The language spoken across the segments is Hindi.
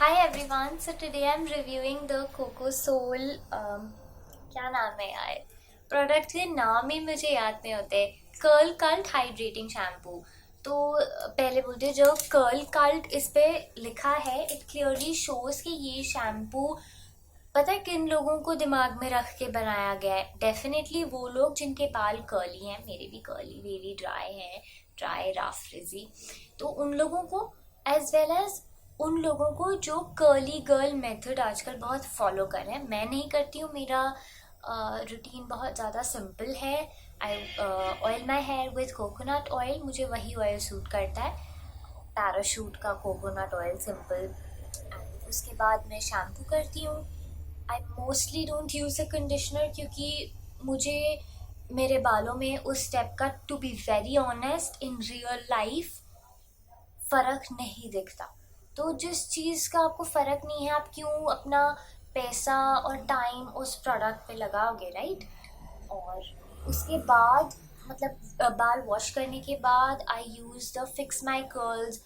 Hi everyone, so today I'm reviewing the Coco Soul क्या नाम है यार प्रोडक्ट के नाम ही मुझे याद नहीं होते। Curl cult hydrating shampoo. तो पहले बोलते जो कर्ल कल्ट इस पे लिखा है इट क्लियरली शोज कि ये शैम्पू पता है किन लोगों को दिमाग में रख के बनाया गया है। डेफिनेटली वो लोग जिनके बाल कर्ली हैं, मेरे भी कर्ली वेरी ड्राई हैं, ड्राई रफ फ्रिजी, तो उन लोगों को एज वेल एज उन लोगों को जो कर्ली गर्ल मेथड आजकल बहुत फॉलो कर रहे हैं। मैं नहीं करती हूँ, मेरा रूटीन बहुत ज़्यादा सिंपल है। I oil my hair with coconut oil, मुझे वही ऑयल सूट करता है, पैराशूट का कोकोनट ऑयल सिंपल। एंड उसके बाद मैं शैम्पू करती हूँ। I mostly don't use a conditioner क्योंकि मुझे मेरे बालों में उस स्टेप का, to be very honest, in real life फ़र्क नहीं दिखता। तो जिस चीज़ का आपको फ़र्क नहीं है, आप क्यों अपना पैसा और टाइम उस प्रोडक्ट पे लगाओगे, राइट? और उसके बाद मतलब बाल वॉश करने के बाद I use the fix my curls,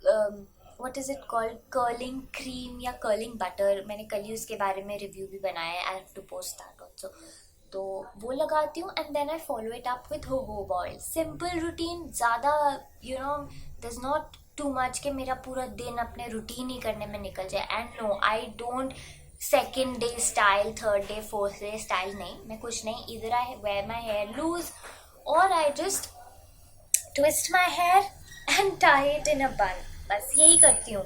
what is it called, curling cream या कर्लिंग बटर। मैंने कल ही उसके बारे में रिव्यू भी बनाया है, I have to post that also. तो वो लगाती हूँ and then I follow it up with jojoba oil. Simple routine, ज़्यादा दस नॉट टू मच कि मेरा पूरा दिन अपने रूटीन ही करने में निकल जाए। And no, I don't second day style, third day, fourth day style, नहीं, मैं कुछ नहीं। इधर I wear my hair loose और I just twist my hair and tie it in a bun, बस यही करती हूँ।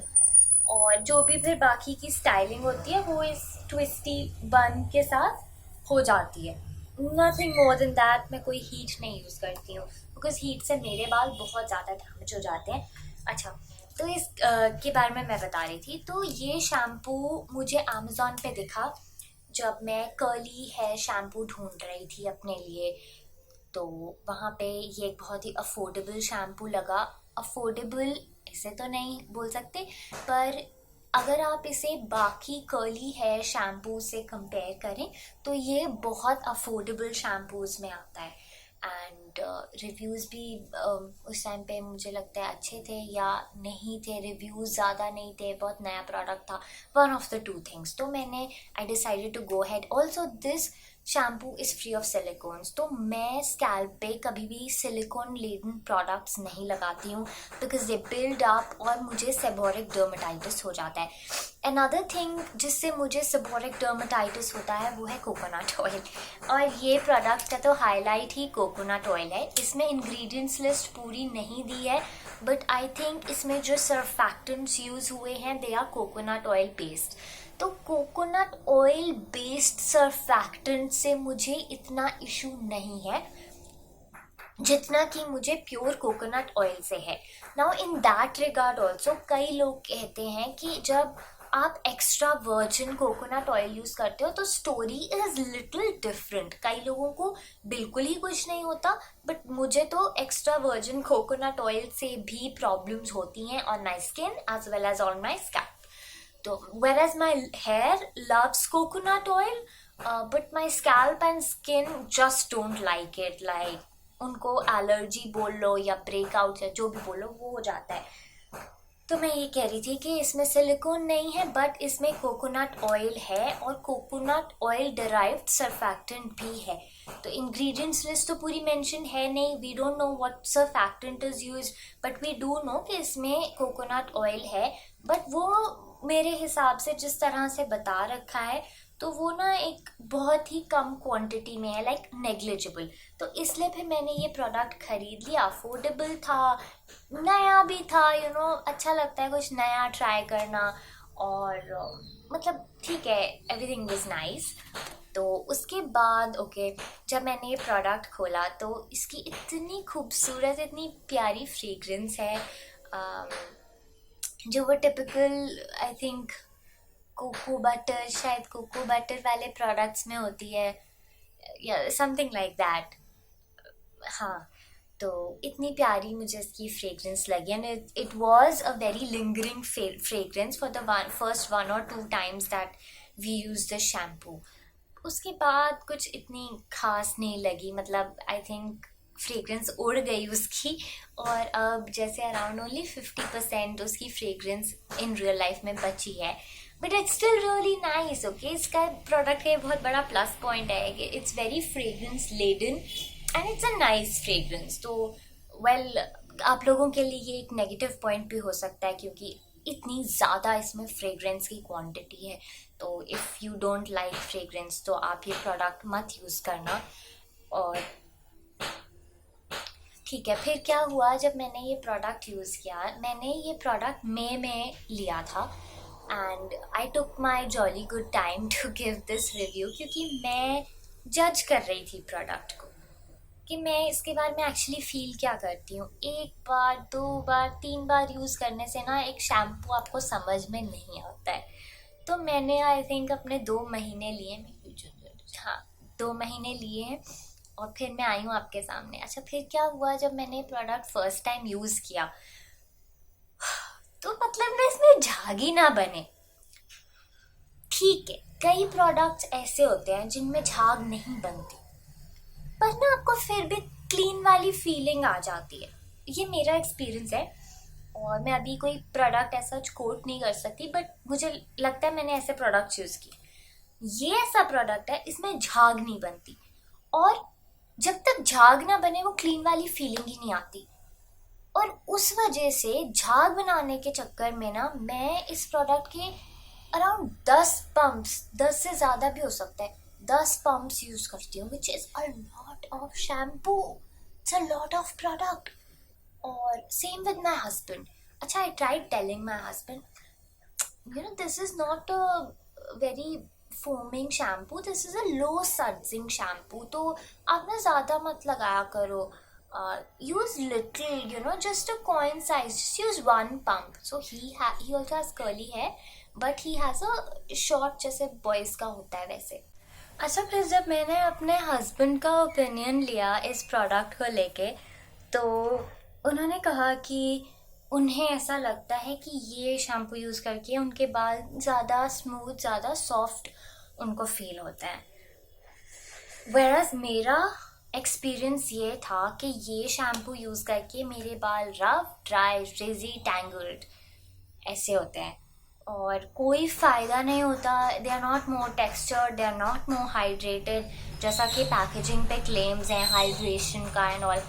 और जो भी फिर बाकी की स्टाइलिंग होती है वो इस ट्विस्टी बन के साथ हो जाती है। Nothing more than that. मैं कोई हीट नहीं यूज़ करती हूँ बिकॉज हीट से मेरे बाल बहुत ज़्यादा डैमेज हो जाते हैं। अच्छा, तो इस के बारे में मैं बता रही थी। तो ये शैम्पू मुझे अमेज़ॉन पे दिखा जब मैं कर्ली हेयर शैम्पू ढूंढ रही थी अपने लिए। तो वहाँ पे ये एक बहुत ही अफोर्डेबल शैम्पू लगा। अफोर्डेबल ऐसे तो नहीं बोल सकते, पर अगर आप इसे बाकी कर्ली हेयर शैम्पू से कंपेयर करें तो ये बहुत अफोर्डेबल शैम्पूज़ में आता है। एंड रिव्यूज़ भी उस टाइम पे मुझे लगता है अच्छे थे या नहीं थे। रिव्यूज़ ज़्यादा नहीं थे, बहुत नया प्रोडक्ट था, one of the two things. तो मैंने I decided to go ahead. Also this shampoo is free of silicones, तो मैं स्कैल्प पे कभी भी सिलिकॉन लेडन प्रोडक्ट्स नहीं लगाती हूँ बिकॉज दे बिल्ड अप और मुझे सेबोरिक डर्मेटाइटिस हो जाता है। अनदर थिंग जिससे मुझे सेबोरिक डर्मेटाइटिस होता है वो है कोकोनट ऑयल, और ये प्रोडक्ट का तो हाईलाइट ही कोकोनट ऑयल है। इसमें इंग्रेडिएंट्स लिस्ट पूरी नहीं दी है, बट आई थिंक इसमें जो सर्फैक्टेंट्स यूज़ हुए हैं they are coconut oil based. तो कोकोनट ऑयल बेस्ड सर्फैक्टेंट से मुझे इतना इशू नहीं है जितना कि मुझे प्योर कोकोनट ऑयल से है। Now in that regard also कई लोग कहते हैं कि जब आप extra virgin coconut oil use करते हो तो स्टोरी इज़ लिटिल डिफरेंट। कई लोगों को बिल्कुल ही कुछ नहीं होता, बट मुझे तो एक्स्ट्रा वर्जिन कोकोनट ऑयल से भी प्रॉब्लम्स होती हैं on my skin as well as on my scalp. तो whereas my hair loves coconut oil, but my scalp and skin just don't like it, like उनको एलर्जी बोल लो या ब्रेकआउट या जो भी बोलो वो हो जाता है। तो मैं ये कह रही थी कि इसमें सिलिकॉन नहीं है बट इसमें कोकोनट ऑयल है और कोकोनट ऑयल डिराइव्ड सर्फैक्टेंट भी है। तो इंग्रेडिएंट्स लिस्ट तो पूरी मेंशन है नहीं, we don't know what surfactant is use, but we do know कि इसमें कोकोनट ऑयल है। बट वो मेरे हिसाब से जिस तरह से बता रखा है तो वो ना एक बहुत ही कम क्वांटिटी में है, लाइक नेग्लिजिबल। तो इसलिए फिर मैंने ये प्रोडक्ट खरीद लिया। अफोर्डेबल था, नया भी था, अच्छा लगता है कुछ नया ट्राई करना। और मतलब ठीक है, एवरीथिंग इज़ नाइस। तो उसके बाद ओके, जब मैंने ये प्रोडक्ट खोला तो इसकी इतनी खूबसूरत, इतनी प्यारी फ्रेग्रेंस है, जो वो typical I think cocoa butter, शायद कोको बटर वाले प्रोडक्ट्स में होती है या समथिंग लाइक दैट। हाँ, तो इतनी प्यारी मुझे इसकी फ्रेग्रेंस लगी and it was a very lingering fragrance for the first one और two times that we use the shampoo. उसके बाद कुछ इतनी खास नहीं लगी, मतलब आई थिंक फ्रेग्रेंस उड़ गई उसकी, और अब जैसे अराउंड ओनली 50% उसकी फ्रेग्रेंस इन रियल लाइफ में बची है, but it's still really nice. Okay, इसका प्रोडक्ट का बहुत बड़ा प्लस पॉइंट है कि it's very fragrance laden and it's a nice fragrance. तो वेल, आप लोगों के लिए ये एक नेगेटिव पॉइंट भी हो सकता है क्योंकि इतनी ज़्यादा इसमें फ्रेग्रेंस की क्वांटिटी है। तो if you don't like fragrance तो आप ये प्रोडक्ट मत यूज़ करना। और ठीक है, फिर क्या हुआ, जब मैंने ये प्रोडक्ट यूज़ किया, मैंने ये प्रोडक्ट मई में लिया था and I took my jolly good time to give this review, क्योंकि मैं जज कर रही थी प्रोडक्ट को कि मैं इसके बारे में एक्चुअली फील क्या करती हूँ। एक बार, दो बार, तीन बार यूज़ करने से ना एक शैम्पू आपको समझ में नहीं आता है। तो मैंने आई थिंक अपने 2 महीने लिए, हाँ 2 महीने लिए हैं, और फिर मैं आई हूँ आपके सामने। अच्छा, फिर क्या हुआ, जब मैंने प्रोडक्ट फर्स्ट टाइम यूज़ किया तो मतलब ना इसमें झागी ना बने। ठीक है, कई प्रोडक्ट्स ऐसे होते हैं जिनमें झाग नहीं बनती, पर ना आपको फिर भी क्लीन वाली फीलिंग आ जाती है। ये मेरा एक्सपीरियंस है, और मैं अभी कोई प्रोडक्ट ऐसा कोट नहीं कर सकती, बट मुझे लगता है मैंने ऐसे प्रोडक्ट्स यूज़ किए। ये ऐसा प्रोडक्ट है, इसमें झाग नहीं बनती, और जब तक झाग ना बने वो क्लीन वाली फीलिंग ही नहीं आती। और उस वजह से झाग बनाने के चक्कर में ना मैं इस प्रोडक्ट के अराउंड 10 पंप्स, 10 से ज़्यादा भी हो सकता है, 10 पंप्स यूज़ करती हूँ, which is a lot of shampoo, it's a lot of product. और सेम विद माई हस्बैंड। अच्छा, I tried telling my husband, you know, this is not a very foaming shampoo, this is a low sudsing shampoo, तो आप ना ज़्यादा मत लगाया करो, use little, you know, just a coin size, just use 1 pump. So he also has curly hair, but he has a short, जैसे boys का होता है वैसे। अच्छा, फिर जब मैंने अपने हस्बैंड का ओपिनियन लिया इस प्रोडक्ट को लेके, तो उन्होंने कहा कि उन्हें ऐसा लगता है कि ये शैम्पू यूज़ करके उनके बाल ज़्यादा स्मूथ, ज़्यादा सॉफ्ट उनको फील होता है। वेरस मेरा एक्सपीरियंस ये था कि ये शैम्पू यूज़ करके मेरे बाल रफ, ड्राई, रिजी, टैंगल्ड ऐसे होते हैं, और कोई फ़ायदा नहीं होता। They are not more textured, they are not more hydrated, जैसा कि पैकेजिंग पे क्लेम्स हैं हाइड्रेशन का एंड ऑल,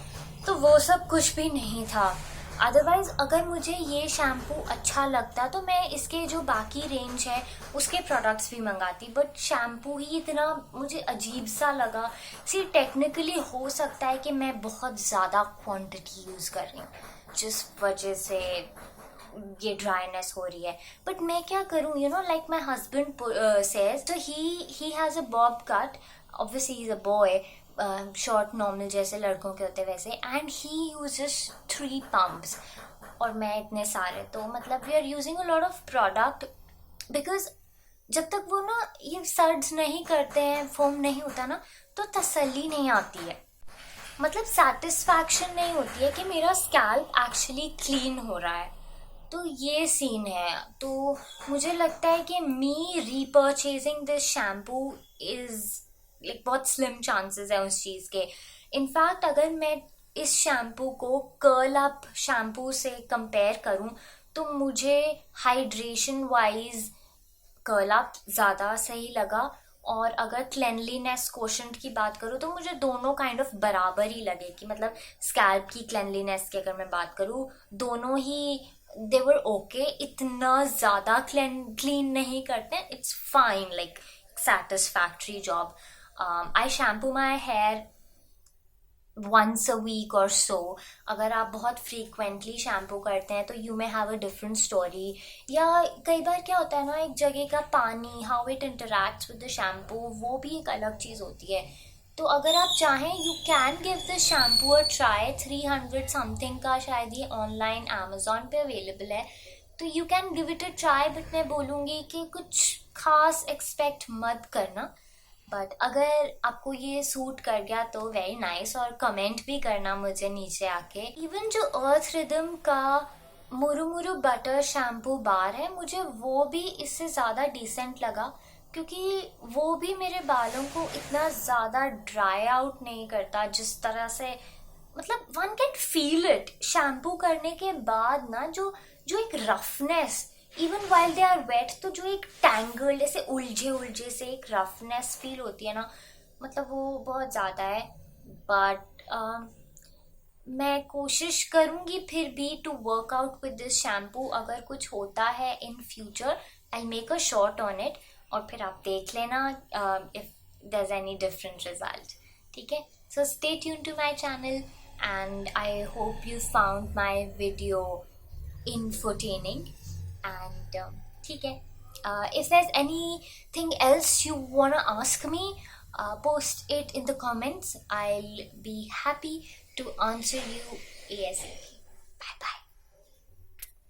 तो वो सब कुछ भी नहीं था। अदरवाइज़ अगर मुझे ये शैम्पू अच्छा लगता तो मैं इसके जो बाकी रेंज है उसके प्रोडक्ट्स भी मंगाती, बट शैम्पू ही इतना मुझे अजीब सा लगा। सी टेक्निकली हो सकता है कि मैं बहुत ज़्यादा क्वांटिटी यूज़ कर रही हूँ जिस वजह से ये ड्राइनेस हो रही है, बट मैं क्या करूँ, you know, like my husband says, तो he has a bob cut, obviously he is a boy, short normal जैसे लड़कों के होते वैसे, एंड ही यूजेस 3 पंप्स और मैं इतने सारे, तो मतलब we are using a lot of product, because जब तक वो ना ये सर्ड्स नहीं करते हैं, फोम नहीं होता ना, तो तसल्ली नहीं आती है, मतलब सेटिस्फैक्शन नहीं होती है कि मेरा स्कैल्प एक्चुअली क्लीन हो रहा है। तो ये सीन है। तो मुझे लगता है कि मी repurchasing this shampoo is like बहुत स्लिम चांसेस है उस चीज़ के। इनफैक्ट अगर मैं इस शैम्पू को कर्ल अप शैम्पू से कंपेयर करूं तो मुझे हाइड्रेशन वाइज कर्ल अप ज़्यादा सही लगा, और अगर क्लेनलीनेस कोशेंट की बात करूँ तो मुझे दोनों काइंड ऑफ बराबर ही लगे, कि मतलब स्कैल्प की क्लेनलीनेस की अगर मैं बात करूँ, दोनों ही दे वर ओके, इतना ज़्यादा क्लीन नहीं करते, it's fine, like satisfactory job. I shampoo my hair once a week or so. अगर आप बहुत फ्रीक्वेंटली शैम्पू करते हैं तो you may have a different story, या कई बार क्या होता है ना, एक जगह का पानी, how it interacts with the shampoo, वो भी एक अलग चीज़ होती है। तो अगर आप चाहें you can give this shampoo a try, 300 something का शायद ये ऑनलाइन अमेजोन पे अवेलेबल है, तो you can give it a try, but मैं बोलूँगी कि कुछ खास एक्सपेक्ट मत करना, बट अगर आपको ये सूट कर गया तो वेरी नाइस, और कमेंट भी करना मुझे नीचे आके। इवन जो अर्थ रिदम का मुरु बटर शैम्पू बार है, मुझे वो भी इससे ज़्यादा डिसेंट लगा, क्योंकि वो भी मेरे बालों को इतना ज़्यादा ड्राई आउट नहीं करता जिस तरह से मतलब one can feel it shampoo करने के बाद ना, जो जो एक roughness, even while they are wet, तो जो एक टैंगल्ड ऐसे उलझे उलझे से एक रफनेस फील होती है ना, मतलब वो बहुत ज़्यादा है। बट मैं कोशिश करूँगी फिर भी to work out with this shampoo. अगर कुछ होता है in future I make a short on it, और फिर आप देख लेना if there is any different result. ठीक है, so stay tune to my channel and I hope you found my video infotaining and ठीक है, if there's anything else you wanna ask me, post it in the comments. I'll be happy to answer you ASAP. Bye bye.